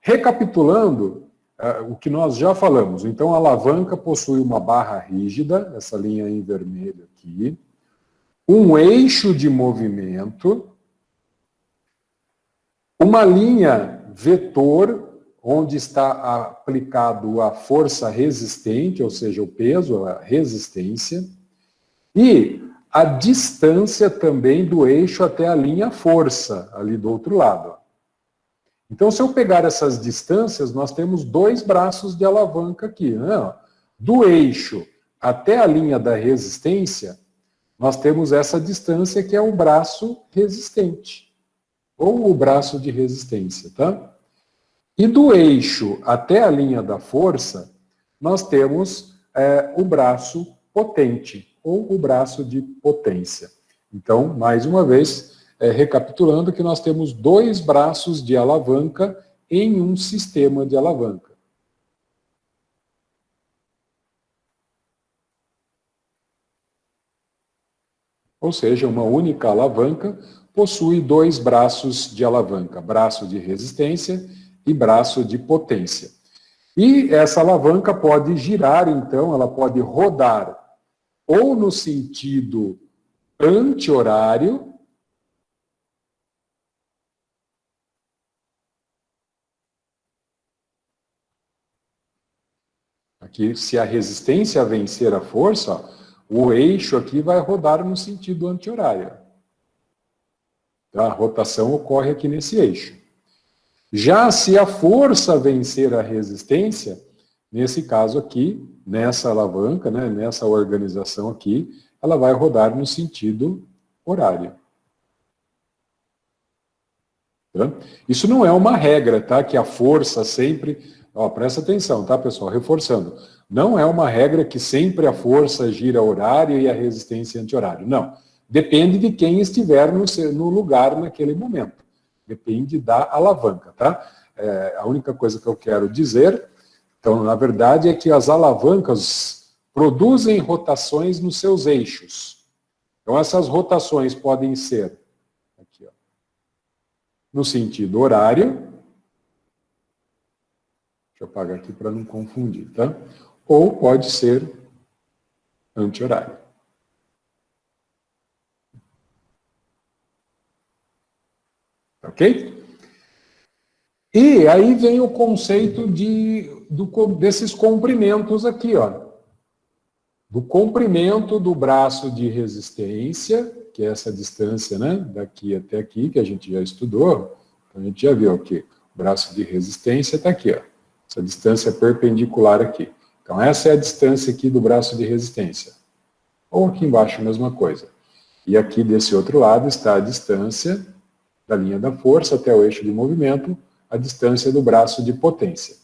Recapitulando, o que nós já falamos. Então, a alavanca possui uma barra rígida, essa linha em vermelho aqui, um eixo de movimento, uma linha vetor, onde está aplicado a força resistente, ou seja, o peso, a resistência, e a distância também do eixo até a linha força, ali do outro lado. Então, se eu pegar essas distâncias, nós temos dois braços de alavanca aqui. Né? Do eixo até a linha da resistência, nós temos essa distância que é o braço resistente, ou o braço de resistência, tá? E do eixo até a linha da força, nós temos o braço potente, ou o braço de potência. Então, mais uma vez, recapitulando que nós temos dois braços de alavanca em um sistema de alavanca. Ou seja, uma única alavanca possui dois braços de alavanca, braço de resistência e braço de potência. E essa alavanca pode girar, então, ela pode rodar ou no sentido anti-horário, aqui, se a resistência vencer a força, ó, o eixo aqui vai rodar no sentido anti-horário. A rotação ocorre aqui nesse eixo. Já se a força vencer a resistência, nesse caso aqui, nessa alavanca, né, nessa organização aqui, ela vai rodar no sentido horário. Tá? Isso não é uma regra, tá? Que a força sempre... Ó, presta atenção, tá, pessoal? Reforçando. Não é uma regra que sempre a força gira horário e a resistência anti-horário. Não. Depende de quem estiver no lugar naquele momento. Depende da alavanca, tá? A única coisa que eu quero dizer, então, na verdade, é que as alavancas produzem rotações nos seus eixos. Então, essas rotações podem ser aqui, ó, no sentido horário. Deixa eu apagar aqui para não confundir, tá? Ou pode ser anti-horário. Ok? E aí vem o conceito desses comprimentos aqui, ó. Do comprimento do braço de resistência, que é essa distância, né, daqui até aqui, que a gente já estudou. Então, a gente já viu aqui, o braço de resistência está aqui, ó. Essa distância perpendicular aqui. Então, essa é a distância aqui do braço de resistência. Ou aqui embaixo, a mesma coisa. E aqui desse outro lado está a distância da linha da força até o eixo de movimento, a distância do braço de potência.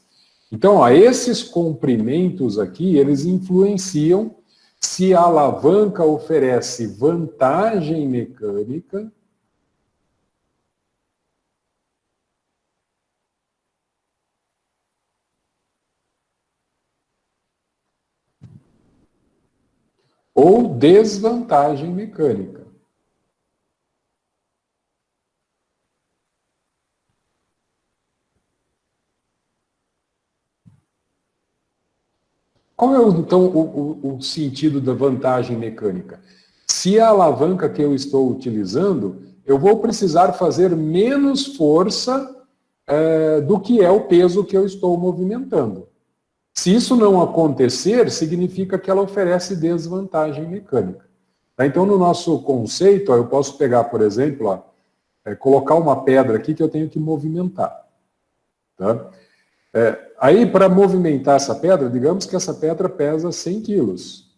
Então, ó, esses comprimentos aqui, eles influenciam se a alavanca oferece vantagem mecânica ou desvantagem mecânica. Qual é, então, o sentido da vantagem mecânica? Se a alavanca que eu estou utilizando, eu vou precisar fazer menos força do que é o peso que eu estou movimentando. Se isso não acontecer, significa que ela oferece desvantagem mecânica. Então, no nosso conceito, eu posso pegar, por exemplo, colocar uma pedra aqui que eu tenho que movimentar. Tá? Aí, para movimentar essa pedra, digamos que essa pedra pesa 100 quilos.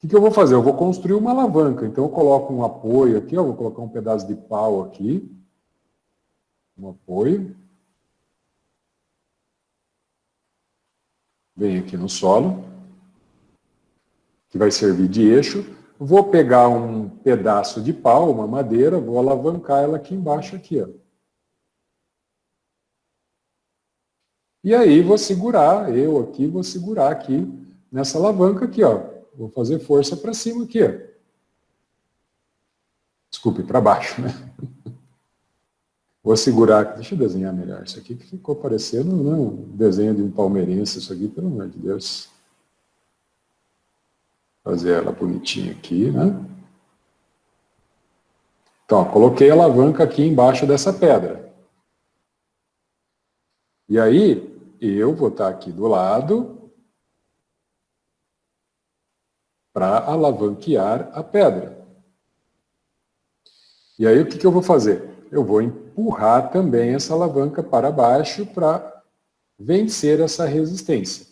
O que eu vou fazer? Eu vou construir uma alavanca. Então, eu coloco um apoio aqui, eu vou colocar um pedaço de pau aqui. Um apoio. Venho aqui no solo, que vai servir de eixo. Vou pegar um pedaço de pau, uma madeira, vou alavancar ela aqui embaixo, aqui, ó. E aí vou segurar, eu aqui vou segurar aqui nessa alavanca aqui, ó. Vou fazer força para cima aqui, ó. Desculpe, para baixo, né? Vou segurar, deixa eu desenhar melhor isso aqui, que ficou parecendo um desenho de um palmeirense, isso aqui, pelo amor de Deus. Fazer ela bonitinha aqui, né? Então, ó, coloquei a alavanca aqui embaixo dessa pedra. E aí, eu vou estar aqui do lado para alavanquear a pedra. E aí, o que eu vou fazer? Eu vou empurrar também essa alavanca para baixo para vencer essa resistência,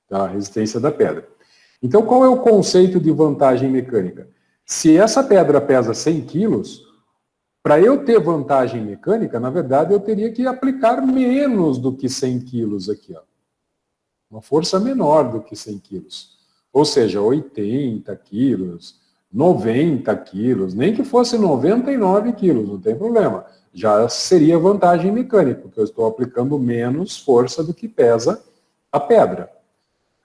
tá? A resistência da pedra. Então, qual é o conceito de vantagem mecânica? Se essa pedra pesa 100 quilos, para eu ter vantagem mecânica, na verdade, eu teria que aplicar menos do que 100 quilos aqui, ó. Uma força menor do que 100 quilos. Ou seja, 80 quilos, 90 quilos, nem que fosse 99 quilos, não tem problema. Já seria vantagem mecânica, porque eu estou aplicando menos força do que pesa a pedra.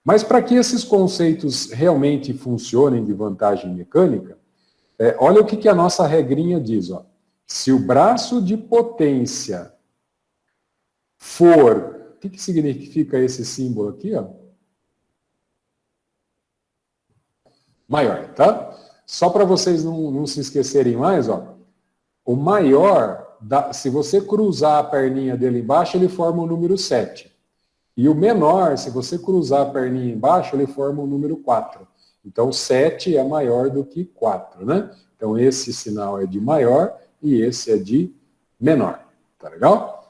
Mas para que esses conceitos realmente funcionem de vantagem mecânica, olha o que a nossa regrinha diz, ó. Se o braço de potência for... O que significa esse símbolo aqui, ó? Maior, tá? Só para vocês não se esquecerem mais, ó. O maior, se você cruzar a perninha dele embaixo, ele forma o número 7. E o menor, se você cruzar a perninha embaixo, ele forma o número 4. Então, 7 é maior do que 4, né? Então, esse sinal é de maior e esse é de menor. Tá legal?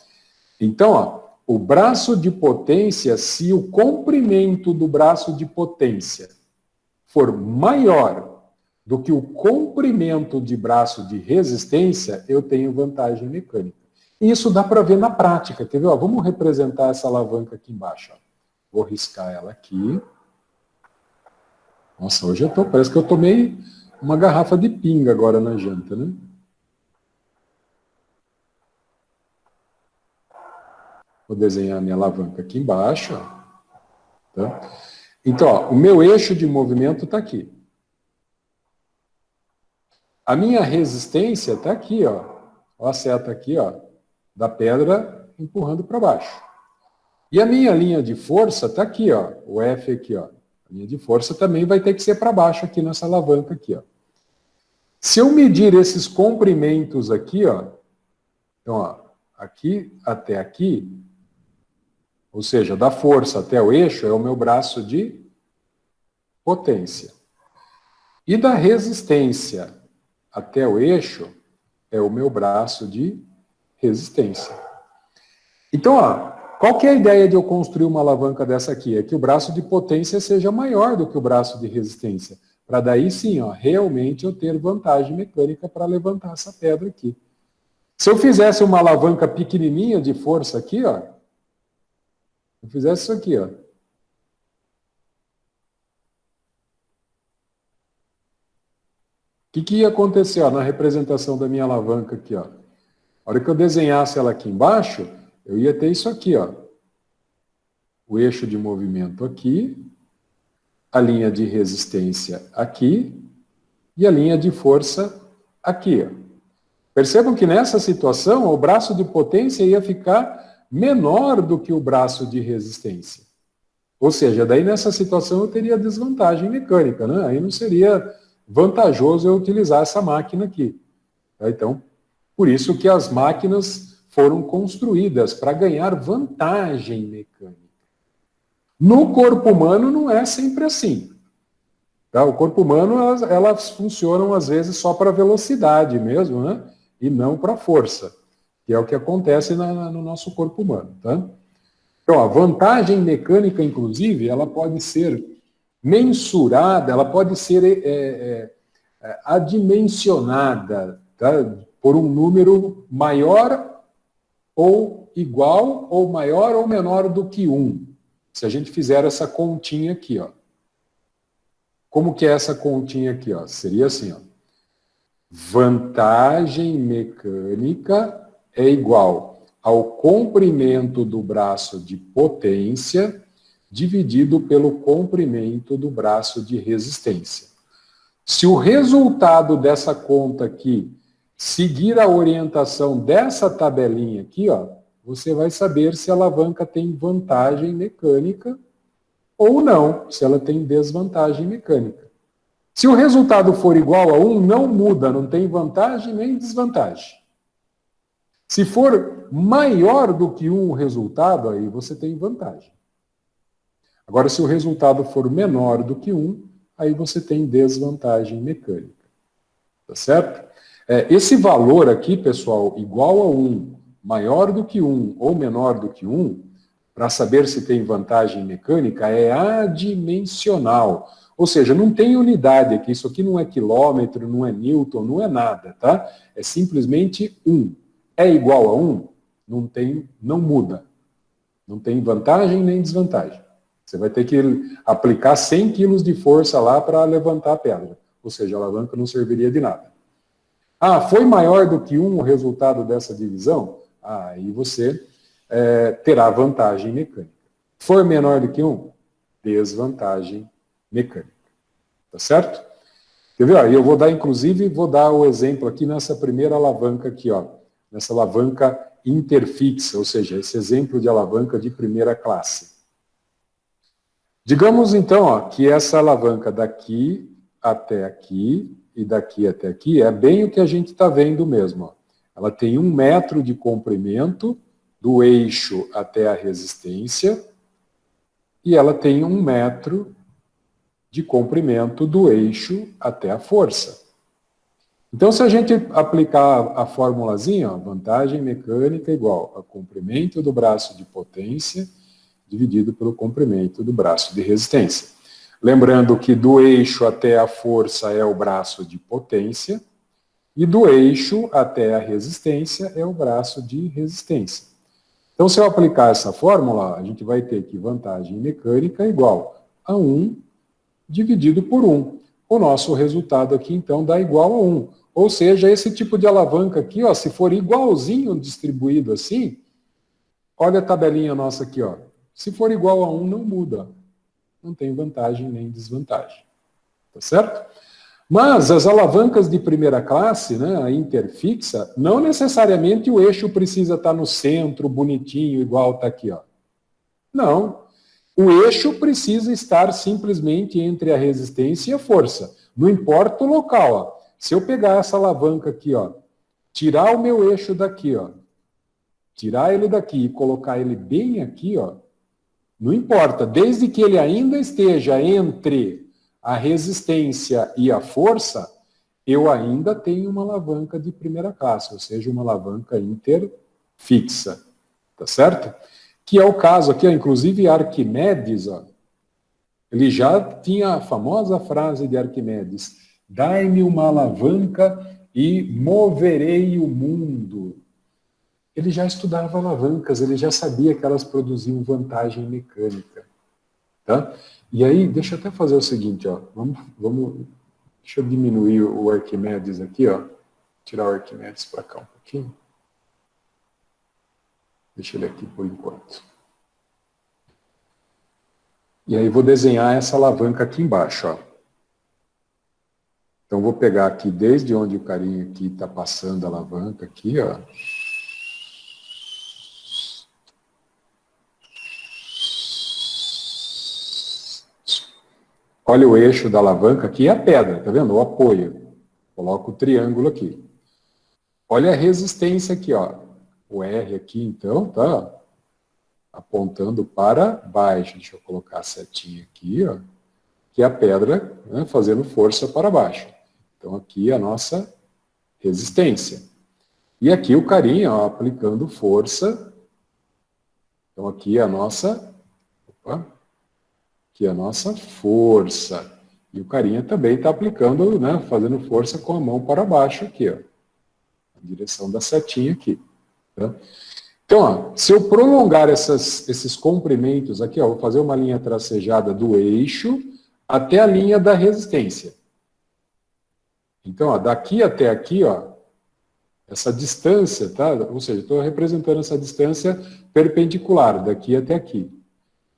Então, ó, o braço de potência, se o comprimento do braço de potência for maior do que o comprimento de braço de resistência, eu tenho vantagem mecânica. E isso dá para ver na prática. Quer ver? Ó, vamos representar essa alavanca aqui embaixo. Ó. Vou riscar ela aqui. Nossa, hoje parece que eu tomei uma garrafa de pinga agora na janta, né? Vou desenhar a minha alavanca aqui embaixo. Ó. Tá? Então, ó, o meu eixo de movimento está aqui. A minha resistência está aqui, ó. Ó a seta aqui, ó, da pedra empurrando para baixo. E a minha linha de força está aqui, ó, o F aqui, ó. A linha de força também vai ter que ser para baixo aqui nessa alavanca aqui, ó. Se eu medir esses comprimentos aqui, ó, então, ó, aqui até aqui, ou seja, da força até o eixo, é o meu braço de potência. E da resistência até o eixo, é o meu braço de resistência. Então, ó, qual que é a ideia de eu construir uma alavanca dessa aqui? É que o braço de potência seja maior do que o braço de resistência. Para daí sim, ó, realmente eu ter vantagem mecânica para levantar essa pedra aqui. Se eu fizesse uma alavanca pequenininha de força aqui, ó, eu fizesse isso aqui, ó. O que ia acontecer, ó, na representação da minha alavanca aqui, ó? A hora que eu desenhasse ela aqui embaixo, eu ia ter isso aqui, ó. O eixo de movimento aqui, a linha de resistência aqui e a linha de força aqui, ó. Percebam que nessa situação, o braço de potência ia ficar menor do que o braço de resistência. Ou seja, daí nessa situação eu teria desvantagem mecânica, né? Aí não seria vantajoso eu utilizar essa máquina aqui. Então, por isso que as máquinas foram construídas para ganhar vantagem mecânica. No corpo humano não é sempre assim. Tá? O corpo humano, elas funcionam às vezes só para velocidade mesmo, né? E não para força, que é o que acontece no nosso corpo humano. Tá? Então, a vantagem mecânica, inclusive, ela pode ser mensurada, ela pode ser adimensionada, tá? Por um número maior ou igual, ou maior ou menor do que 1. Se a gente fizer essa continha aqui, ó. Como que é essa continha aqui, ó? Seria assim, ó. Vantagem mecânica é igual ao comprimento do braço de potência dividido pelo comprimento do braço de resistência. Se o resultado dessa conta aqui seguir a orientação dessa tabelinha aqui, ó, você vai saber se a alavanca tem vantagem mecânica ou não, se ela tem desvantagem mecânica. Se o resultado for igual a 1, não muda, não tem vantagem nem desvantagem. Se for maior do que 1 o resultado, aí você tem vantagem. Agora, se o resultado for menor do que 1, aí você tem desvantagem mecânica. Tá certo? Esse valor aqui, pessoal, igual a 1, maior do que 1 ou menor do que 1, para saber se tem vantagem mecânica, é adimensional. Ou seja, não tem unidade aqui, isso aqui não é quilômetro, não é newton, não é nada, tá? É simplesmente 1. É igual a 1? Não muda. Não tem vantagem nem desvantagem. Você vai ter que aplicar 100 kg de força lá para levantar a pedra. Ou seja, a alavanca não serviria de nada. Ah, foi maior do que 1 o resultado dessa divisão? Aí você terá vantagem mecânica. For menor do que 1? Desvantagem mecânica. Tá certo? Quer ver? Eu vou dar, inclusive, o exemplo aqui nessa primeira alavanca aqui, ó. Nessa alavanca interfixa, ou seja, esse exemplo de alavanca de primeira classe. Digamos, então, ó, que essa alavanca daqui até aqui e daqui até aqui é bem o que a gente está vendo mesmo. Ó. Ela tem 1 metro de comprimento do eixo até a resistência e ela tem 1 metro de comprimento do eixo até a força. Então, se a gente aplicar a formulazinha, ó, vantagem mecânica igual a comprimento do braço de potência dividido pelo comprimento do braço de resistência. Lembrando que do eixo até a força é o braço de potência e do eixo até a resistência é o braço de resistência. Então, se eu aplicar essa fórmula, a gente vai ter que vantagem mecânica igual a 1 dividido por 1. O nosso resultado aqui, então, dá igual a 1. Ou seja, esse tipo de alavanca aqui, ó, se for igualzinho distribuído assim, olha a tabelinha nossa aqui, ó. Se for igual a 1, não muda. Não tem vantagem nem desvantagem. Tá certo? Mas as alavancas de primeira classe, né, a interfixa, não necessariamente o eixo precisa estar no centro, bonitinho, igual está aqui, ó. Não. O eixo precisa estar simplesmente entre a resistência e a força. Não importa o local, ó. Se eu pegar essa alavanca aqui, ó, tirar o meu eixo daqui, ó, tirar ele daqui e colocar ele bem aqui, ó, não importa, desde que ele ainda esteja entre a resistência e a força, eu ainda tenho uma alavanca de primeira classe, ou seja, uma alavanca interfixa, tá certo? Que é o caso aqui, ó, inclusive Arquimedes, ó, ele já tinha a famosa frase de Arquimedes, dai-me uma alavanca e moverei o mundo. Ele já estudava alavancas, ele já sabia que elas produziam vantagem mecânica. Tá? E aí, deixa eu até fazer o seguinte, ó, deixa eu diminuir o Arquimedes aqui, ó, tirar o Arquimedes para cá um pouquinho. Deixa ele aqui por enquanto. E aí vou desenhar essa alavanca aqui embaixo, ó. Então vou pegar aqui desde onde o carinha aqui está passando a alavanca aqui, ó. Olha o eixo da alavanca aqui é a pedra, tá vendo? O apoio. Coloco o triângulo aqui. Olha a resistência aqui, ó. O R aqui, então, tá apontando para baixo. Deixa eu colocar a setinha aqui, ó. Que é a pedra, né, fazendo força para baixo. Então, aqui é a nossa resistência. E aqui o carinha, ó, aplicando força. Então, aqui é a nossa... Opa! Aqui é a nossa força. E o carinha também está aplicando, né, fazendo força com a mão para baixo aqui, ó. Na direção da setinha aqui. Tá? Então, ó, se eu prolongar esses comprimentos aqui, ó, vou fazer uma linha tracejada do eixo até a linha da resistência. Então, ó, daqui até aqui, ó, essa distância, tá? Ou seja, estou representando essa distância perpendicular, daqui até aqui.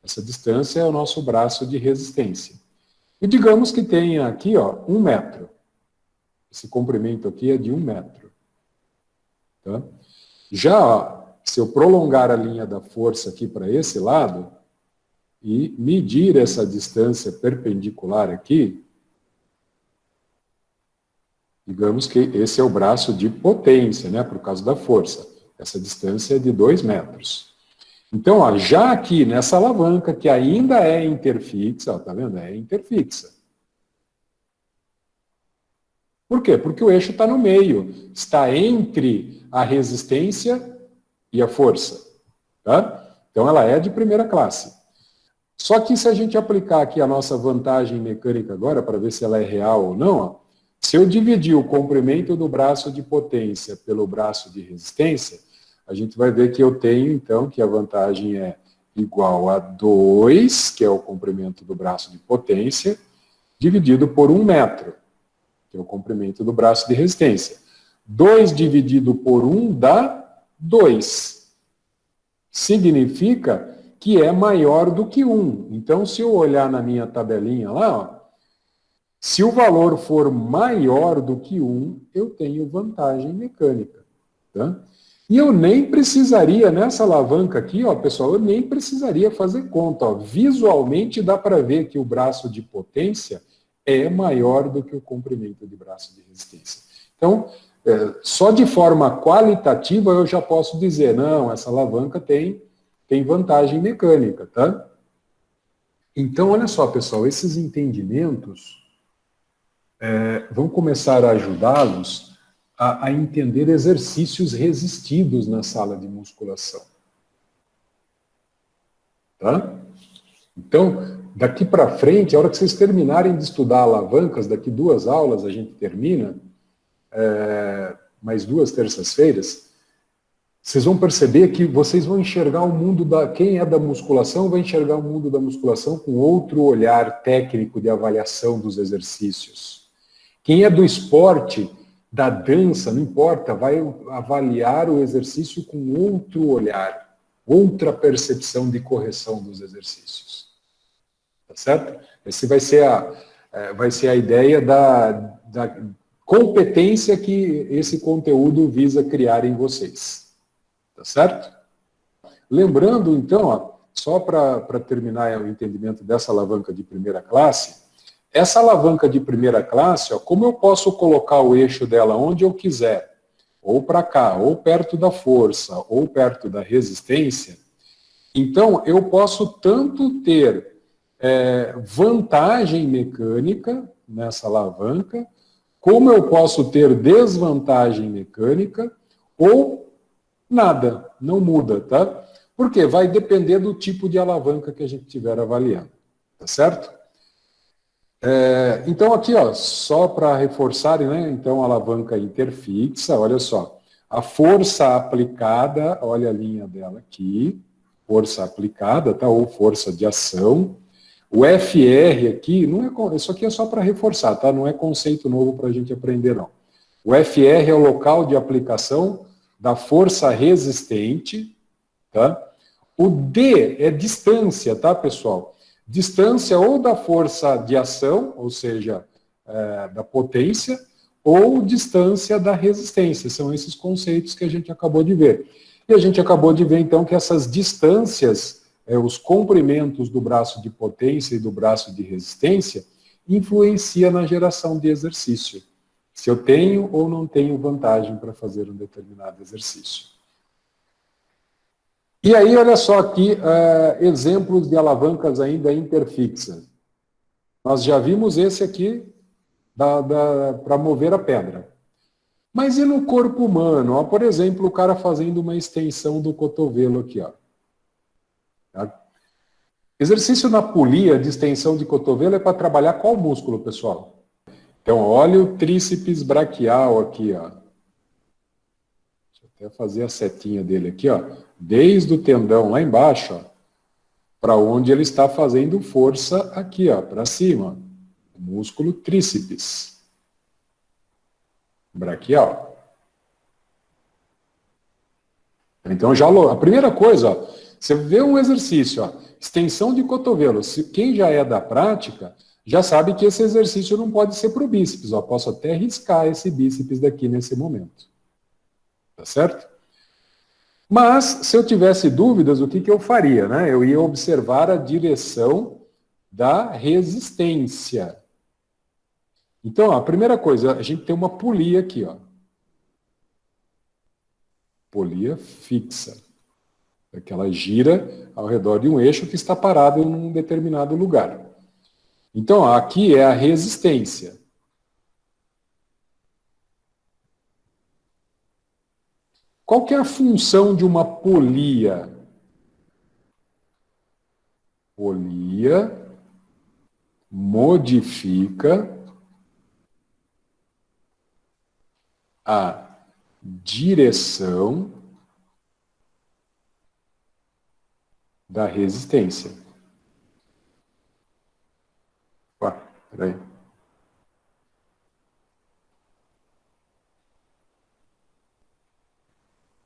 Essa distância é o nosso braço de resistência. E digamos que tenha aqui, ó, 1 metro. Esse comprimento aqui é de 1 metro. Tá? Já, ó, se eu prolongar a linha da força aqui para esse lado e medir essa distância perpendicular aqui, digamos que esse é o braço de potência, né, por causa da força. Essa distância é de 2 metros. Então, ó, já aqui nessa alavanca, que ainda é interfixa, ó, tá vendo? É interfixa. Por quê? Porque o eixo está no meio, está entre a resistência e a força. Tá? Então, ela é de primeira classe. Só que se a gente aplicar aqui a nossa vantagem mecânica agora, para ver se ela é real ou não, ó, se eu dividir o comprimento do braço de potência pelo braço de resistência, a gente vai ver que eu tenho, então, que a vantagem é igual a 2, que é o comprimento do braço de potência, dividido por 1 metro, que é o comprimento do braço de resistência. 2 dividido por 1 dá 2. Significa que é maior do que 1. Então, se eu olhar na minha tabelinha lá, ó, se o valor for maior do que 1, eu tenho vantagem mecânica. Tá? E eu nem precisaria, nessa alavanca aqui, ó, pessoal, eu nem precisaria fazer conta. Ó. Visualmente dá para ver que o braço de potência é maior do que o comprimento de braço de resistência. Então, só de forma qualitativa eu já posso dizer, não, essa alavanca tem vantagem mecânica, tá? Então, olha só, pessoal, esses entendimentos vão começar a ajudá-los a entender exercícios resistidos na sala de musculação. Tá? Então, daqui para frente, a hora que vocês terminarem de estudar alavancas, daqui 2 aulas a gente termina, mais 2 terças-feiras, vocês vão perceber que vocês vão enxergar o mundo quem é da musculação vai enxergar o mundo da musculação com outro olhar técnico de avaliação dos exercícios. Quem é do esporte, da dança, não importa, vai avaliar o exercício com outro olhar, outra percepção de correção dos exercícios. Tá certo? Essa vai ser a ideia da competência que esse conteúdo visa criar em vocês. Tá certo? Lembrando, então, ó, só para terminar o entendimento dessa alavanca de primeira classe, essa alavanca de primeira classe, ó, como eu posso colocar o eixo dela onde eu quiser, ou para cá, ou perto da força, ou perto da resistência, então eu posso tanto ter vantagem mecânica nessa alavanca, como eu posso ter desvantagem mecânica, ou nada, não muda, tá? Porque vai depender do tipo de alavanca que a gente estiver avaliando, tá certo? Então aqui, ó, só para reforçarem, né? Então, alavanca interfixa, olha só. A força aplicada, olha a linha dela aqui, força aplicada, tá? Ou força de ação. O FR aqui, isso aqui é só para reforçar, tá? Não é conceito novo para a gente aprender, não. O FR é o local de aplicação da força resistente, tá? O D é distância, tá, pessoal? Distância ou da força de ação, ou seja, da potência, ou distância da resistência. São esses conceitos que a gente acabou de ver. E a gente acabou de ver, então, que essas distâncias, os comprimentos do braço de potência e do braço de resistência, influenciam na geração de exercício. Se eu tenho ou não tenho vantagem para fazer um determinado exercício. E aí, olha só aqui, exemplos de alavancas ainda interfixas. Nós já vimos esse aqui para mover a pedra. Mas e no corpo humano? Ó, por exemplo, o cara fazendo uma extensão do cotovelo aqui. Ó. Tá? Exercício na polia de extensão de cotovelo é para trabalhar qual músculo, pessoal? Então, olha o tríceps braquial aqui, ó. Deixa eu até fazer a setinha dele aqui, ó. Desde o tendão lá embaixo, ó, para onde ele está fazendo força aqui, ó, para cima. O músculo tríceps braquial. Então, a primeira coisa, ó, você vê um exercício, ó, extensão de cotovelo. Quem já é da prática já sabe que esse exercício não pode ser para o bíceps. Ó, posso até riscar esse bíceps daqui nesse momento. Tá certo? Mas, se eu tivesse dúvidas, o que eu faria? Né? Eu ia observar a direção da resistência. Então, a primeira coisa, a gente tem uma polia aqui, ó. Polia fixa. É que ela gira ao redor de um eixo que está parado em um determinado lugar. Então, ó, aqui é a resistência. Qual que é a função de uma polia? Polia modifica a direção da resistência. Peraí.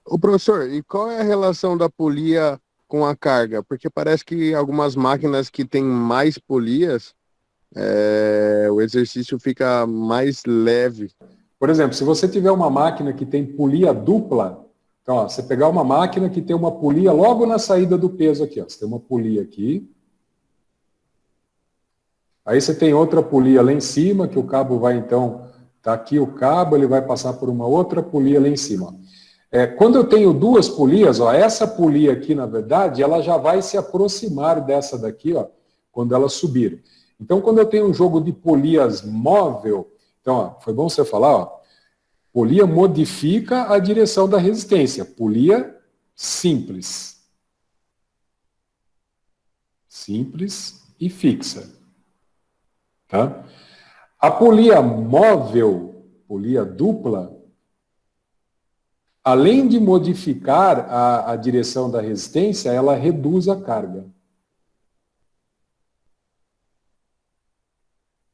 Ô, professor, e qual é a relação da polia com a carga? Porque parece que algumas máquinas que têm mais polias, o exercício fica mais leve. Por exemplo, se você tiver uma máquina que tem polia dupla, então, ó, você pegar uma máquina que tem uma polia logo na saída do peso aqui, ó, você tem uma polia aqui. Aí você tem outra polia lá em cima, que o cabo vai então, tá aqui o cabo, ele vai passar por uma outra polia lá em cima. Quando eu tenho duas polias, ó, essa polia aqui, na verdade, ela já vai se aproximar dessa daqui, ó, quando ela subir. Então, quando eu tenho um jogo de polias móvel, então, ó, foi bom você falar, ó, polia modifica a direção da resistência. Polia simples. Simples e fixa. Tá? A polia móvel, polia dupla, além de modificar a direção da resistência, ela reduz a carga.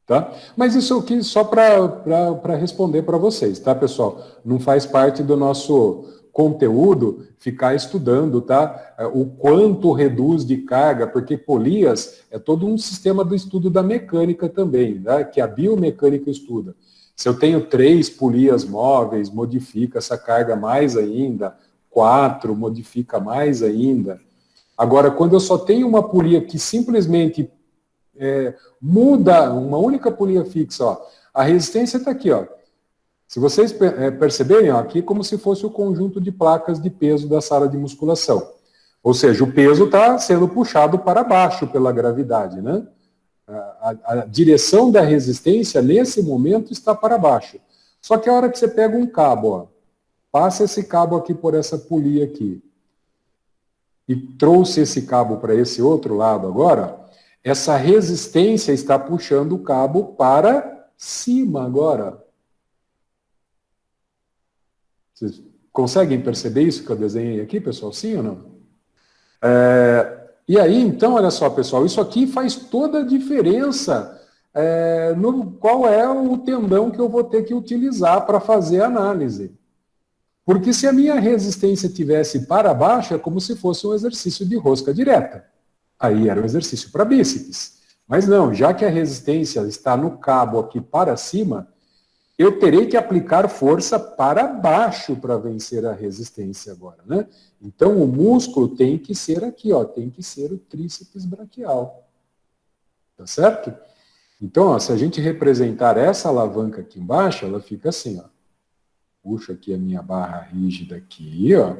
Tá? Mas isso aqui só para responder para vocês, tá, pessoal? Não faz parte do nosso conteúdo ficar estudando, tá? O quanto reduz de carga, porque polias é todo um sistema do estudo da mecânica também, né? Que a biomecânica estuda. Se eu tenho 3 polias móveis, modifica essa carga mais ainda, 4, modifica mais ainda. Agora, quando eu só tenho uma polia que simplesmente muda uma única polia fixa, ó. A resistência está aqui, ó. Se vocês perceberem, ó, aqui é como se fosse o conjunto de placas de peso da sala de musculação. Ou seja, o peso está sendo puxado para baixo pela gravidade, né? A direção da resistência, nesse momento, está para baixo. Só que a hora que você pega um cabo, ó, passa esse cabo aqui por essa polia aqui, e trouxe esse cabo para esse outro lado agora, essa resistência está puxando o cabo para cima agora. Vocês conseguem perceber isso que eu desenhei aqui, pessoal? Sim ou não? E aí, então, olha só, pessoal, isso aqui faz toda a diferença no qual é o tendão que eu vou ter que utilizar para fazer a análise. Porque se a minha resistência tivesse para baixo, é como se fosse um exercício de rosca direta. Aí era um exercício para bíceps. Mas não, já que a resistência está no cabo aqui para cima, eu terei que aplicar força para baixo para vencer a resistência agora, né? Então o músculo tem que ser aqui, ó, tem que ser o tríceps braquial. Tá certo? Então, ó, se a gente representar essa alavanca aqui embaixo, ela fica assim, ó. Puxo aqui a minha barra rígida aqui, ó.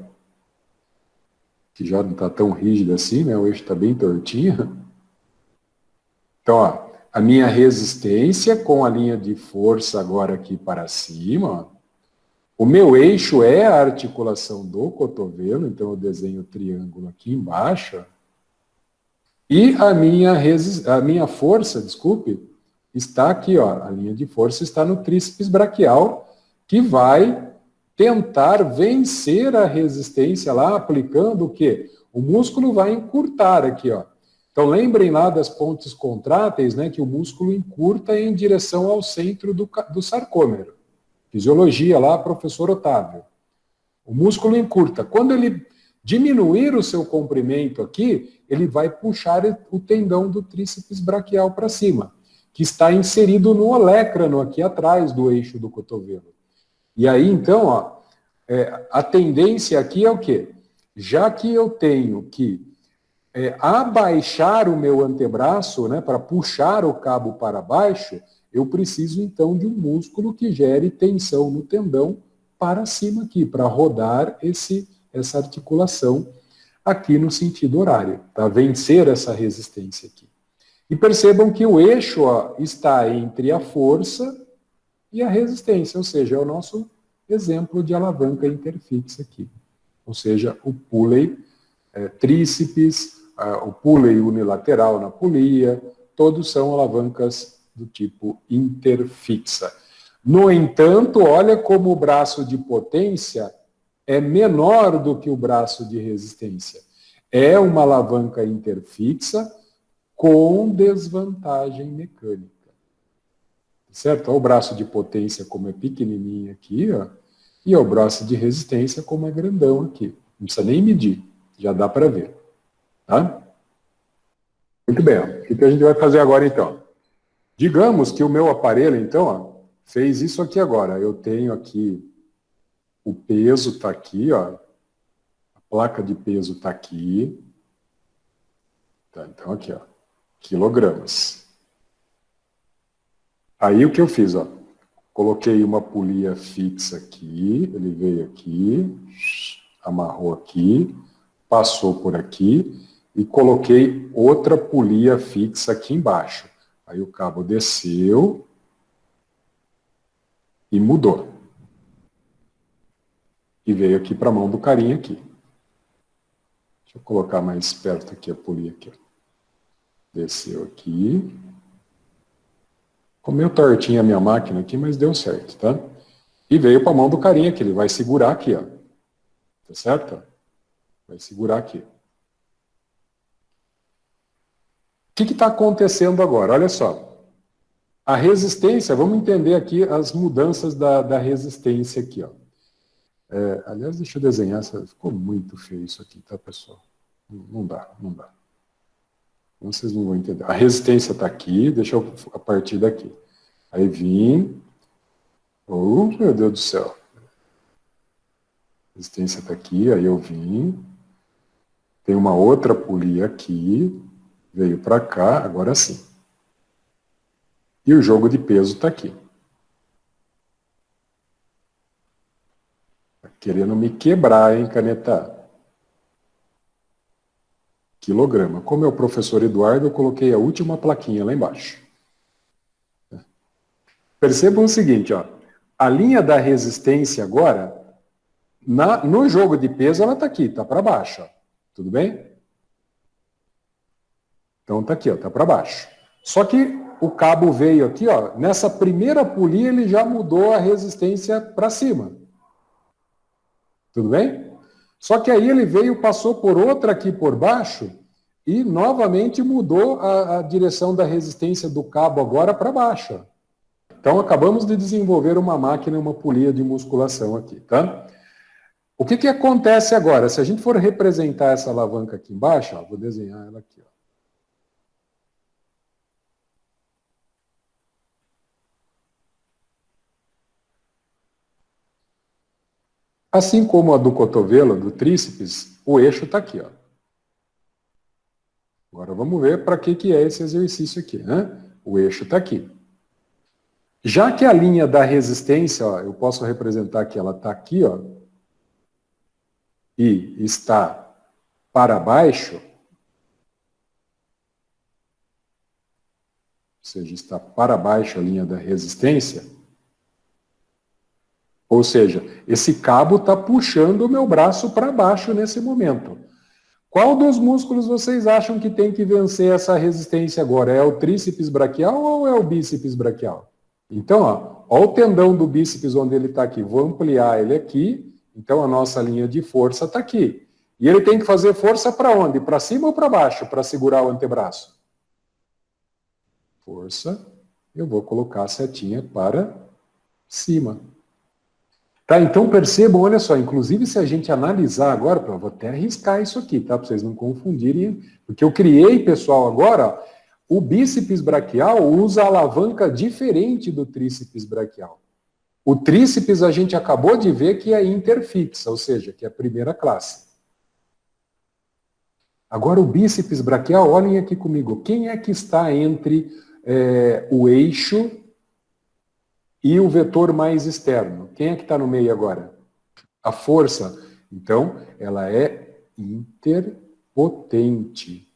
Que já não está tão rígida assim, né? O eixo está bem tortinho. Então, ó, a minha resistência com a linha de força agora aqui para cima. Ó. O meu eixo é a articulação do cotovelo, então eu desenho o triângulo aqui embaixo. Ó. E a minha força, desculpe, está aqui, ó. A linha de força está no tríceps braquial, que vai tentar vencer a resistência lá, aplicando o quê? O músculo vai encurtar aqui, ó. Então, lembrem lá das pontes contráteis, né, que o músculo encurta em direção ao centro do sarcômero. Fisiologia lá, professor Otávio. O músculo encurta. Quando ele diminuir o seu comprimento aqui, ele vai puxar o tendão do tríceps braquial para cima, que está inserido no olecrano aqui atrás do eixo do cotovelo. E aí, então, ó, a tendência aqui é o quê? Já que eu tenho que abaixar o meu antebraço, né, para puxar o cabo para baixo, eu preciso então de um músculo que gere tensão no tendão para cima aqui, para rodar essa articulação aqui no sentido horário, para vencer essa resistência aqui. E percebam que o eixo está entre a força e a resistência, ou seja, é o nosso exemplo de alavanca interfixa aqui. Ou seja, o pulley tríceps, o pulley unilateral na polia, todos são alavancas do tipo interfixa. No entanto, olha como o braço de potência é menor do que o braço de resistência. É uma alavanca interfixa com desvantagem mecânica. Certo? Olha o braço de potência como é pequenininho aqui, ó, e o braço de resistência como é grandão aqui. Não precisa nem medir, já dá para ver. Tá? Muito bem. Ó. O que a gente vai fazer agora, então? Digamos que o meu aparelho, então, ó, fez isso aqui agora. Eu tenho aqui, o peso está aqui, ó, a placa de peso está aqui. Tá, então, aqui, ó, quilogramas. Aí o que eu fiz, ó, coloquei uma polia fixa aqui, ele veio aqui, amarrou aqui, passou por aqui e coloquei outra polia fixa aqui embaixo. Aí o cabo desceu e mudou. E veio aqui para a mão do carinha aqui. Deixa eu colocar mais perto aqui a polia aqui. Desceu aqui. Ficou meio tortinha a minha máquina aqui, mas deu certo, tá? E veio para a mão do carinha aqui, ele vai segurar aqui, ó. Tá certo? Vai segurar aqui. O que está acontecendo agora? Olha só. A resistência, vamos entender aqui as mudanças da resistência aqui, ó. Aliás, deixa eu desenhar, ficou muito feio isso aqui, tá, pessoal? Não dá. Vocês não vão entender. A resistência está aqui, deixa eu a partir daqui. Aí vim. Oh, meu Deus do céu. A resistência está aqui, aí eu vim. Tem uma outra polia aqui. Veio para cá, agora sim. E o jogo de peso está aqui. Tá querendo me quebrar, hein, caneta? Quilograma. Como é o professor Eduardo, eu coloquei a última plaquinha lá embaixo. Percebam o seguinte, ó. A linha da resistência agora, no jogo de peso, ela está aqui, está para baixo. Ó. Tudo bem? Então está aqui, está para baixo. Só que o cabo veio aqui, ó, nessa primeira polia ele já mudou a resistência para cima. Tudo bem? Só que aí ele veio, passou por outra aqui por baixo e novamente mudou a direção da resistência do cabo agora para baixo. Então acabamos de desenvolver uma máquina, uma polia de musculação aqui, tá? O que acontece agora? Se a gente for representar essa alavanca aqui embaixo, ó, vou desenhar ela aqui, ó. Assim como a do cotovelo, do tríceps, o eixo está aqui, ó. Agora vamos ver para que é esse exercício aqui, né? O eixo está aqui. Já que a linha da resistência, ó, eu posso representar que ela está aqui, ó, e está para baixo, ou seja, está para baixo a linha da resistência, ou seja, esse cabo está puxando o meu braço para baixo nesse momento. Qual dos músculos vocês acham que tem que vencer essa resistência agora? É o tríceps braquial ou é o bíceps braquial? Então, ó o tendão do bíceps onde ele está aqui. Vou ampliar ele aqui. Então, a nossa linha de força está aqui. E ele tem que fazer força para onde? Para cima ou para baixo para segurar o antebraço? Força. Eu vou colocar a setinha para cima. Tá, então percebam, olha só, inclusive se a gente analisar agora, eu vou até arriscar isso aqui, tá, para vocês não confundirem, porque eu criei, pessoal, agora, ó, o bíceps braquial usa alavanca diferente do tríceps braquial. O tríceps a gente acabou de ver que é interfixa, ou seja, que é a primeira classe. Agora o bíceps braquial, olhem aqui comigo. Quem é que está entre o eixo e o vetor mais externo? Quem é que está no meio agora? A força. Então, ela é interpotente.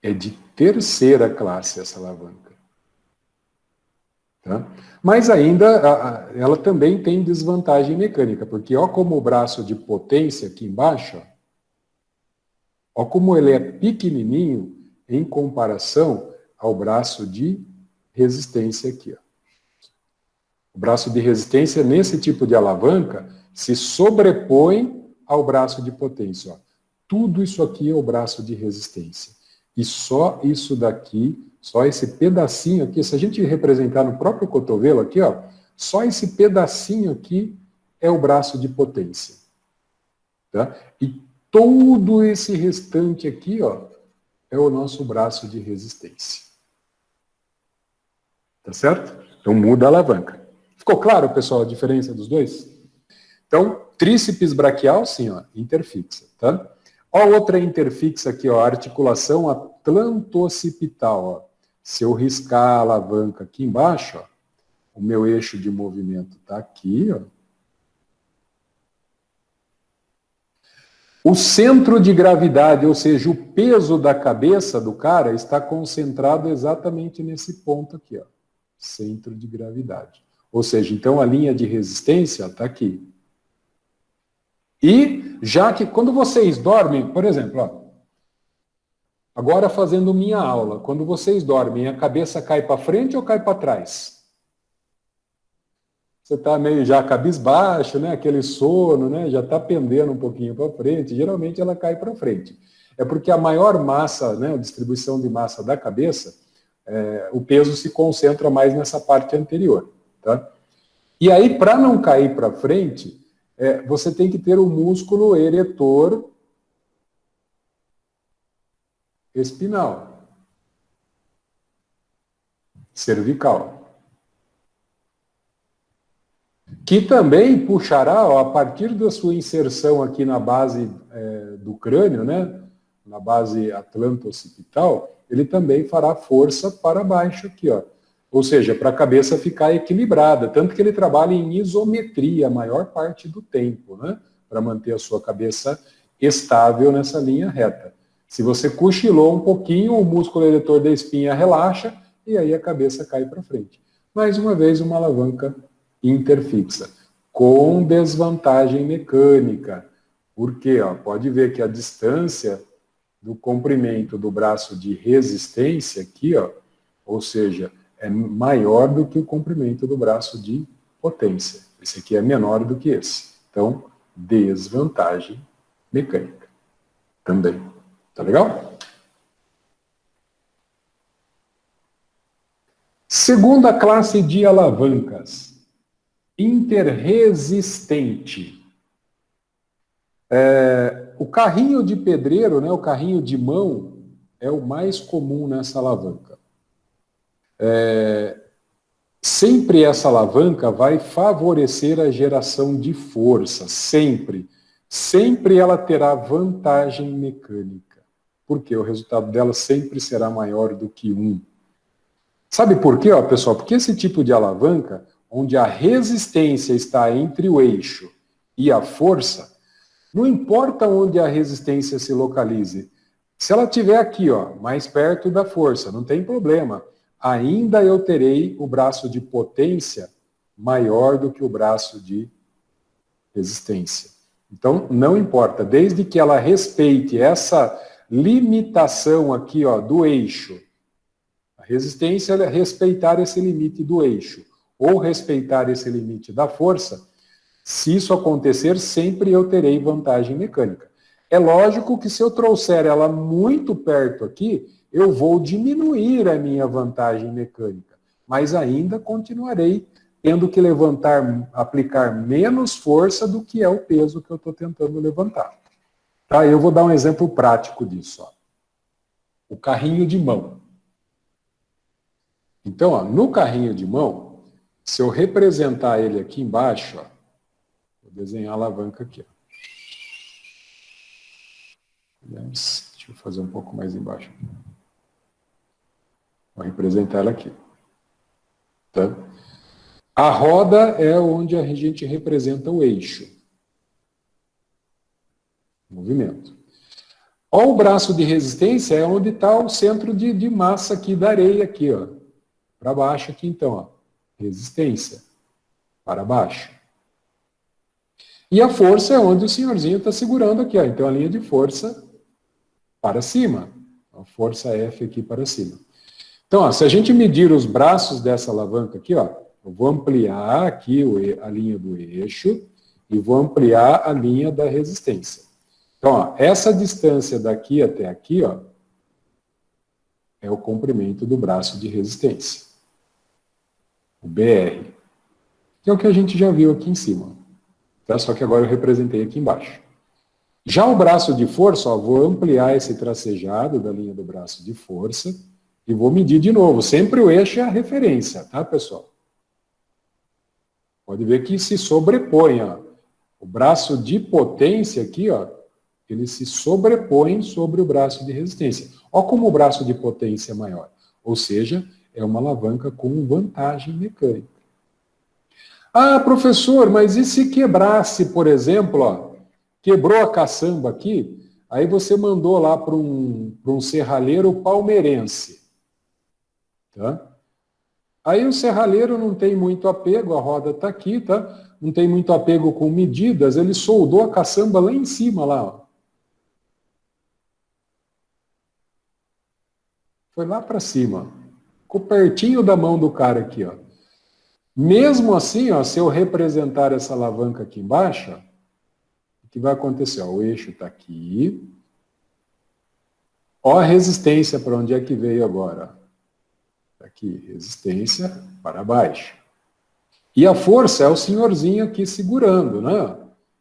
É de terceira classe essa alavanca. Tá? Mas ainda, ela também tem desvantagem mecânica, porque ó como o braço de potência aqui embaixo, ó como ele é pequenininho em comparação ao braço de resistência aqui. Ó. O braço de resistência, nesse tipo de alavanca, se sobrepõe ao braço de potência. Ó. Tudo isso aqui é o braço de resistência. E só isso daqui, só esse pedacinho aqui, se a gente representar no próprio cotovelo aqui, ó, só esse pedacinho aqui é o braço de potência. Tá? E todo esse restante aqui, ó, é o nosso braço de resistência. Tá certo? Então muda a alavanca. Ficou claro, pessoal, a diferença dos dois? Então, tríceps braquial, sim, ó, interfixa, tá? Ó, outra interfixa aqui, ó, articulação atlantocipital, ó. Se eu riscar a alavanca aqui embaixo, ó, o meu eixo de movimento está aqui, ó. O centro de gravidade, ou seja, o peso da cabeça do cara está concentrado exatamente nesse ponto aqui, ó. Centro de gravidade. Ou seja, então a linha de resistência está aqui. E já que quando vocês dormem, por exemplo, ó, agora fazendo minha aula, quando vocês dormem, a cabeça cai para frente ou cai para trás? Você está meio já cabisbaixo, né? Aquele sono, né? Já está pendendo um pouquinho para frente. Geralmente ela cai para frente. É porque a maior massa, né? A distribuição de massa da cabeça, o peso se concentra mais nessa parte anterior. Tá? E aí, para não cair para frente, você tem que ter o músculo eretor espinal, cervical. Que também puxará, ó, a partir da sua inserção aqui na base do crânio, né, na base atlantocipital, ele também fará força para baixo aqui, ó. Ou seja, para a cabeça ficar equilibrada, tanto que ele trabalha em isometria a maior parte do tempo, né, para manter a sua cabeça estável nessa linha reta. Se você cochilou um pouquinho, o músculo eretor da espinha relaxa e aí a cabeça cai para frente. Mais uma vez, uma alavanca interfixa, com desvantagem mecânica. Por quê? Ó, pode ver que a distância do comprimento do braço de resistência aqui, ó, ou seja, é maior do que o comprimento do braço de potência. Esse aqui é menor do que esse. Então, desvantagem mecânica também. Tá legal? Segunda classe de alavancas. Interresistente. O carrinho de pedreiro, né, o carrinho de mão, é o mais comum nessa alavanca. Sempre essa alavanca vai favorecer a geração de força, sempre. Sempre ela terá vantagem mecânica. Porque o resultado dela sempre será maior do que 1. Sabe por quê, ó, pessoal? Porque esse tipo de alavanca, onde a resistência está entre o eixo e a força, não importa onde a resistência se localize. Se ela estiver aqui, ó, mais perto da força, não tem problema. Ainda eu terei o braço de potência maior do que o braço de resistência. Então, não importa, desde que ela respeite essa limitação aqui, ó, do eixo. A resistência é respeitar esse limite do eixo, ou respeitar esse limite da força. Se isso acontecer, sempre eu terei vantagem mecânica. É lógico que se eu trouxer ela muito perto aqui, eu vou diminuir a minha vantagem mecânica, mas ainda continuarei tendo que aplicar menos força do que é o peso que eu estou tentando levantar. Tá? Eu vou dar um exemplo prático disso. Ó. O carrinho de mão. Então, ó, no carrinho de mão, Se eu representar ele aqui embaixo, ó, vou desenhar a alavanca aqui. Ó. Deixa eu fazer um pouco mais embaixo. Vou representar ela aqui. Tá? A roda é onde a gente representa o eixo. Movimento. Ó, o braço de resistência é onde está o centro de massa aqui da areia, aqui, ó. Para baixo aqui, então, ó. Resistência. Para baixo. E a força é onde o senhorzinho está segurando aqui, ó. Então, a linha de força para cima. A força F aqui para cima. Então, ó, se a gente medir os braços dessa alavanca aqui, ó, eu vou ampliar aqui a linha do eixo e vou ampliar a linha da resistência. Então, ó, essa distância daqui até aqui, ó, é o comprimento do braço de resistência. O BR. Que é o que a gente já viu aqui em cima. Tá? Só que agora eu representei aqui embaixo. Já o braço de força, ó, vou ampliar esse tracejado da linha do braço de força e vou medir de novo. Sempre o eixo é a referência, tá, pessoal? Pode ver que se sobrepõe, ó. O braço de potência aqui, ó, ele se sobrepõe sobre o braço de resistência. Olha como o braço de potência é maior. Ou seja, é uma alavanca com vantagem mecânica. Ah, professor, mas e se quebrasse, por exemplo, ó, quebrou a caçamba aqui, aí você mandou lá para um serralheiro palmeirense. Tá? Aí o serralheiro não tem muito apego, a roda está aqui, tá? Não tem muito apego com medidas, ele soldou a caçamba lá em cima, lá, ó. Foi lá para cima. Ficou pertinho da mão do cara aqui, ó. Mesmo assim, ó, se eu representar essa alavanca aqui embaixo, ó, o que vai acontecer? Ó, o eixo está aqui. Ó a resistência para onde é que veio agora. Ó. Aqui, resistência para baixo. E a força é o senhorzinho aqui segurando, né?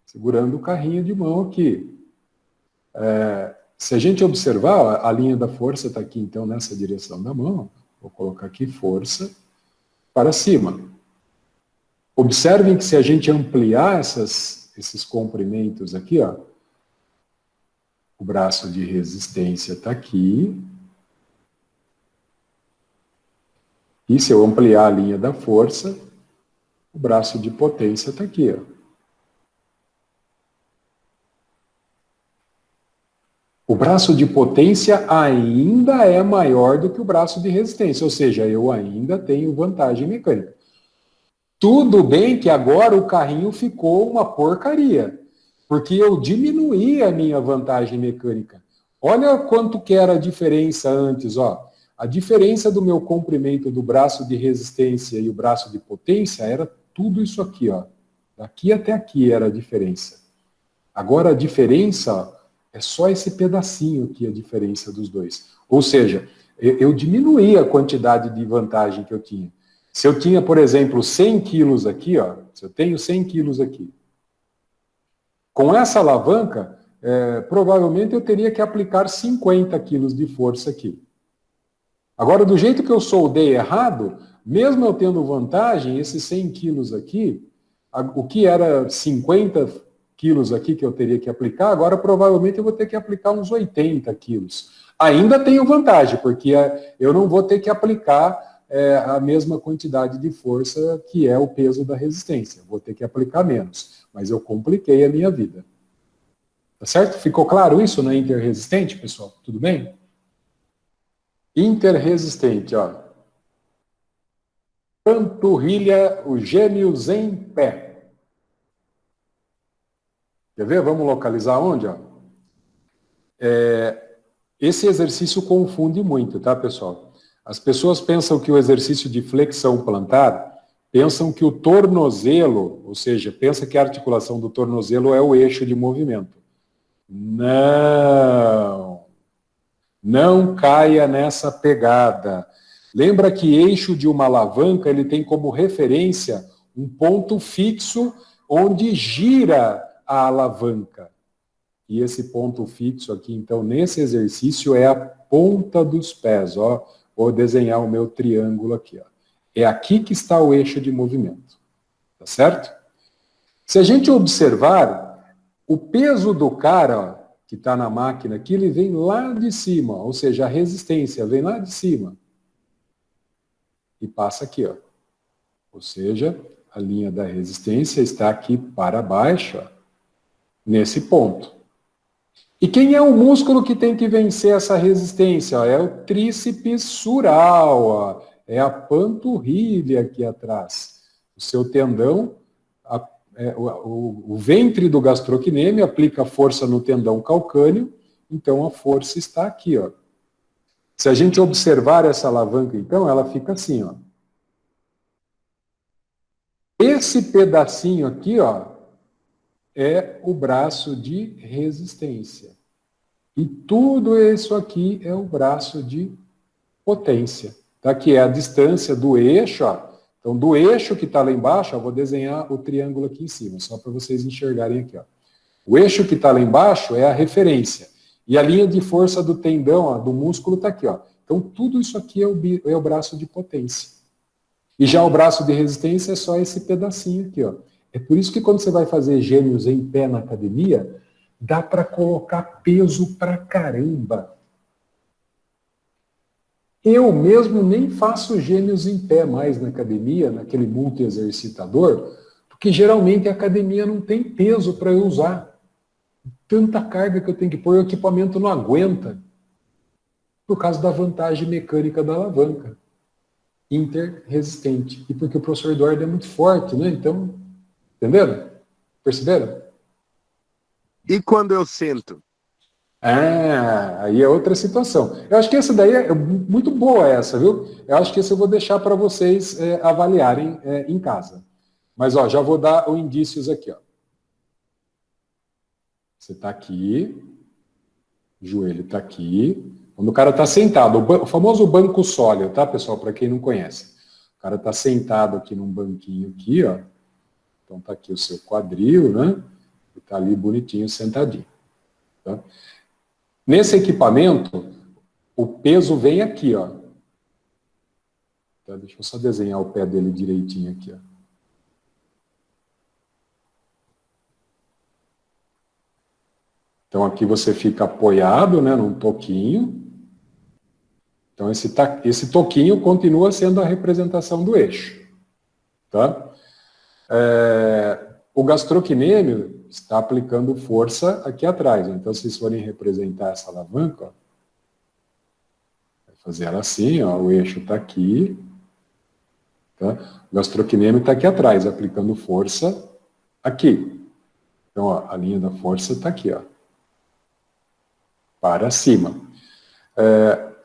Segurando o carrinho de mão aqui. Se a gente observar, ó, a linha da força está aqui, então, nessa direção da mão. Vou colocar aqui força para cima. Observem que se a gente ampliar esses comprimentos aqui, ó, o braço de resistência está aqui. E se eu ampliar a linha da força, o braço de potência está aqui, ó. O braço de potência ainda é maior do que o braço de resistência, ou seja, eu ainda tenho vantagem mecânica. Tudo bem que agora o carrinho ficou uma porcaria, porque eu diminuí a minha vantagem mecânica. Olha quanto que era a diferença antes, ó. A diferença do meu comprimento do braço de resistência e o braço de potência era tudo isso aqui, ó. Daqui até aqui era a diferença. Agora a diferença é só esse pedacinho aqui, a diferença dos dois. Ou seja, eu diminuí a quantidade de vantagem que eu tinha. Se eu tinha, por exemplo, 100 quilos aqui, ó, se eu tenho 100 quilos aqui, com essa alavanca, provavelmente eu teria que aplicar 50 quilos de força aqui. Agora, do jeito que eu soldei errado, mesmo eu tendo vantagem, esses 100 quilos aqui, o que era 50 quilos aqui que eu teria que aplicar, agora provavelmente eu vou ter que aplicar uns 80 quilos. Ainda tenho vantagem, porque eu não vou ter que aplicar a mesma quantidade de força que é o peso da resistência. Vou ter que aplicar menos, mas eu compliquei a minha vida. Tá certo? Ficou claro isso na interresistente, pessoal? Tudo bem? Interresistente, ó. Panturrilha, os gêmeos em pé. Quer ver? Vamos localizar onde, ó? Esse exercício confunde muito, tá, pessoal? As pessoas pensam que o exercício de flexão plantar, pensam que o tornozelo, ou seja, pensa que a articulação do tornozelo é o eixo de movimento. Não! Não caia nessa pegada. Lembra que eixo de uma alavanca, ele tem como referência um ponto fixo onde gira a alavanca. E esse ponto fixo aqui, então, nesse exercício, é a ponta dos pés. Ó. Vou desenhar o meu triângulo aqui. Ó. É aqui que está o eixo de movimento. Tá certo? Se a gente observar, o peso do cara, ó, que está na máquina aqui, ele vem lá de cima, ou seja, a resistência vem lá de cima e passa aqui, ó. Ou seja, a linha da resistência está aqui para baixo, ó, nesse ponto. E quem é o músculo que tem que vencer essa resistência? Ó? É o tríceps sural, ó. É a panturrilha aqui atrás. O seu tendão, o ventre do gastrocnêmio aplica força no tendão calcâneo, então a força está aqui, ó. Se a gente observar essa alavanca, então, ela fica assim, ó. Esse pedacinho aqui, ó, é o braço de resistência. E tudo isso aqui é o braço de potência, tá? Que é a distância do eixo, ó. Então, do eixo que está lá embaixo, ó, vou desenhar o triângulo aqui em cima, só para vocês enxergarem aqui, ó. O eixo que está lá embaixo é a referência. E a linha de força do tendão, ó, do músculo, está aqui, ó. Então, tudo isso aqui é o braço de potência. E já o braço de resistência é só esse pedacinho aqui, ó. É por isso que quando você vai fazer gêmeos em pé na academia, dá para colocar peso pra caramba. Eu mesmo nem faço gêmeos em pé mais na academia, naquele multi-exercitador, porque geralmente a academia não tem peso para eu usar. Tanta carga que eu tenho que pôr, o equipamento não aguenta. Por causa da vantagem mecânica da alavanca. Interresistente. E porque o professor Eduardo é muito forte, né? Então, entenderam? Perceberam? E quando eu sento? Aí é outra situação. Eu acho que essa daí é muito boa essa, viu? Eu acho que essa eu vou deixar para vocês avaliarem em casa. Mas, ó, já vou dar os indícios aqui, ó. Você está aqui, o joelho está aqui. Quando o cara está sentado, o famoso banco sólido, tá, pessoal? Para quem não conhece. O cara está sentado aqui num banquinho aqui, ó. Então tá aqui o seu quadril, né? E tá ali bonitinho, sentadinho. Tá? Nesse equipamento, o peso vem aqui, ó. Tá? Deixa eu só desenhar o pé dele direitinho aqui, ó. Então aqui você fica apoiado, né, num toquinho. Então esse toquinho continua sendo a representação do eixo. Tá? O gastrocnêmio está aplicando força aqui atrás. Então, se vocês forem representar essa alavanca, ó, vai fazer ela assim, ó, o eixo está aqui. Tá? O gastrocnêmio está aqui atrás, aplicando força aqui. Então, ó, a linha da força está aqui, ó, para cima.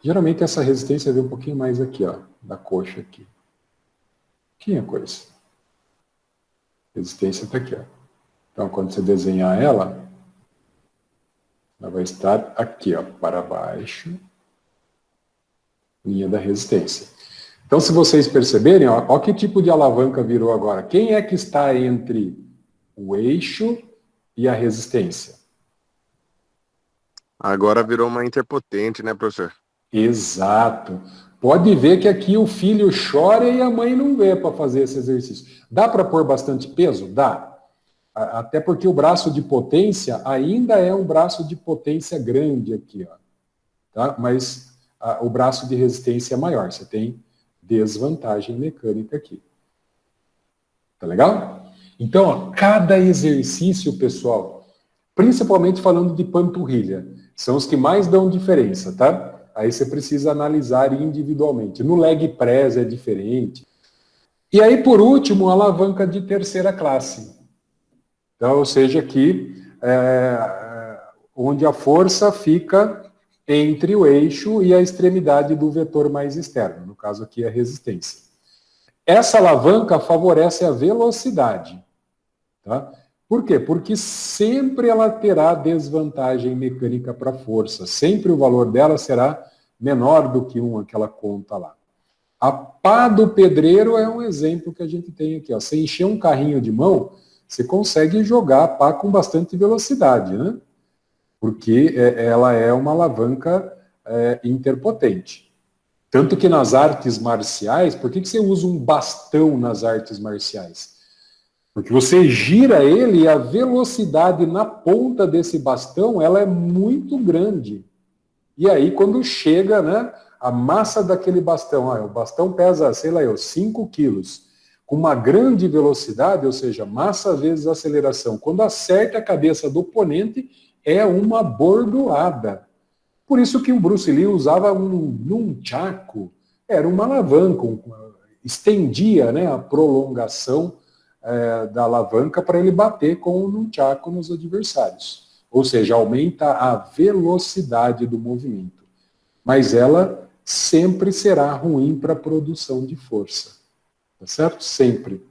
Geralmente essa resistência vem um pouquinho mais aqui, ó, da coxa aqui. Um pouquinho a coisa. Resistência está aqui, ó. Então, quando você desenhar ela vai estar aqui, ó, para baixo, linha da resistência. Então, se vocês perceberem, ó que tipo de alavanca virou agora. Quem é que está entre o eixo e a resistência? Agora virou uma interpotente, né, professor? Exato. Pode ver que aqui o filho chora e a mãe não vê para fazer esse exercício. Dá para pôr bastante peso? Dá. Até porque o braço de potência ainda é um braço de potência grande aqui, ó. Tá? Mas o braço de resistência é maior. Você tem desvantagem mecânica aqui. Tá legal? Então, ó, cada exercício, pessoal, principalmente falando de panturrilha, são os que mais dão diferença, tá? Aí você precisa analisar individualmente. No leg press é diferente. E aí, por último, a alavanca de terceira classe. Então, ou seja, aqui, onde a força fica entre o eixo e a extremidade do vetor mais externo. No caso aqui, a resistência. Essa alavanca favorece a velocidade. Tá? Por quê? Porque sempre ela terá desvantagem mecânica para força. Sempre o valor dela será menor do que aquela conta lá. A pá do pedreiro é um exemplo que a gente tem aqui. Ó. Você encher um carrinho de mão, você consegue jogar a pá com bastante velocidade, né? Porque ela é uma alavanca interpotente. Tanto que nas artes marciais, por que você usa um bastão nas artes marciais? Porque você gira ele e a velocidade na ponta desse bastão, ela é muito grande. E aí, quando chega, né, a massa daquele bastão, o bastão pesa, sei lá, 5 quilos, com uma grande velocidade, ou seja, massa vezes aceleração, quando acerta a cabeça do oponente, é uma bordoada. Por isso que o Bruce Lee usava um nunchaku, era uma alavanca, estendia, né, a prolongação da alavanca para ele bater com o nunchaku nos adversários. Ou seja, aumenta a velocidade do movimento. Mas ela sempre será ruim para a produção de força. Tá certo? Sempre.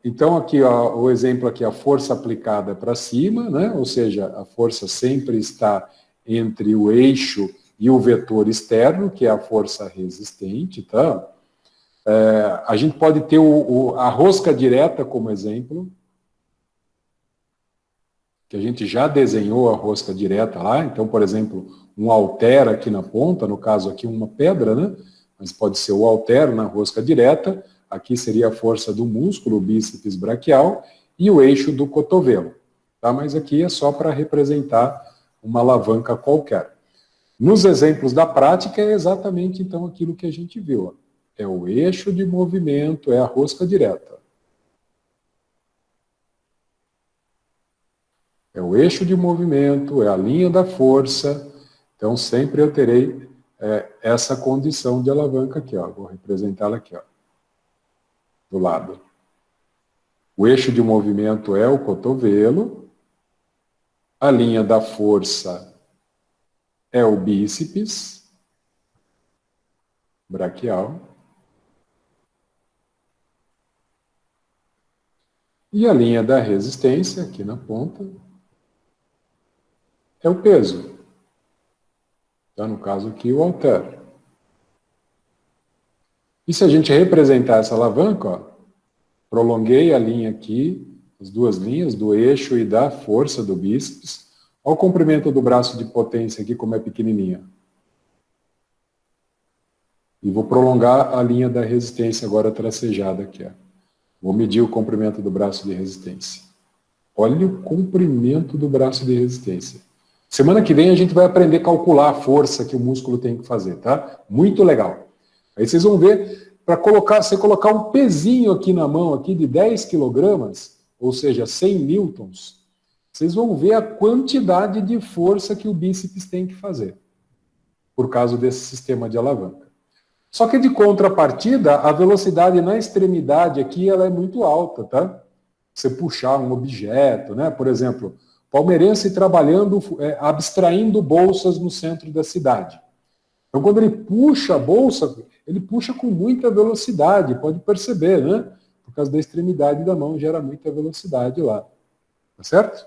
Então, aqui, ó, o exemplo aqui, a força aplicada para cima, né? Ou seja, a força sempre está entre o eixo e o vetor externo, que é a força resistente, tá? A gente pode ter a rosca direta como exemplo, que a gente já desenhou a rosca direta lá. Então, por exemplo, um halter aqui na ponta, no caso aqui uma pedra, né? Mas pode ser o halter na rosca direta. Aqui seria a força do músculo, o bíceps braquial, e o eixo do cotovelo. Tá? Mas aqui é só para representar uma alavanca qualquer. Nos exemplos da prática é exatamente então aquilo que a gente viu. Ó. É o eixo de movimento, é a rosca direta. É o eixo de movimento, é a linha da força. Então, sempre eu terei essa condição de alavanca aqui. Ó. Vou representá-la aqui, ó, do lado. O eixo de movimento é o cotovelo. A linha da força é o bíceps braquial. E a linha da resistência, aqui na ponta, é o peso. Então, no caso aqui, o halter. E se a gente representar essa alavanca, ó, prolonguei a linha aqui, as duas linhas, do eixo e da força do bíceps. Olha o comprimento do braço de potência aqui, como é pequenininha. E vou prolongar a linha da resistência agora tracejada aqui. Ó. Vou medir o comprimento do braço de resistência. Olha o comprimento do braço de resistência. Semana que vem a gente vai aprender a calcular a força que o músculo tem que fazer, tá? Muito legal. Aí vocês vão ver, para você colocar um pezinho aqui na mão aqui de 10 quilogramas, ou seja, 100 newtons, vocês vão ver a quantidade de força que o bíceps tem que fazer, por causa desse sistema de alavanca. Só que de contrapartida, a velocidade na extremidade aqui ela é muito alta, tá? Você puxar um objeto, né? Por exemplo, palmeirense trabalhando, abstraindo bolsas no centro da cidade. Então, quando ele puxa a bolsa, ele puxa com muita velocidade, pode perceber, né? Por causa da extremidade da mão, gera muita velocidade lá. Tá certo?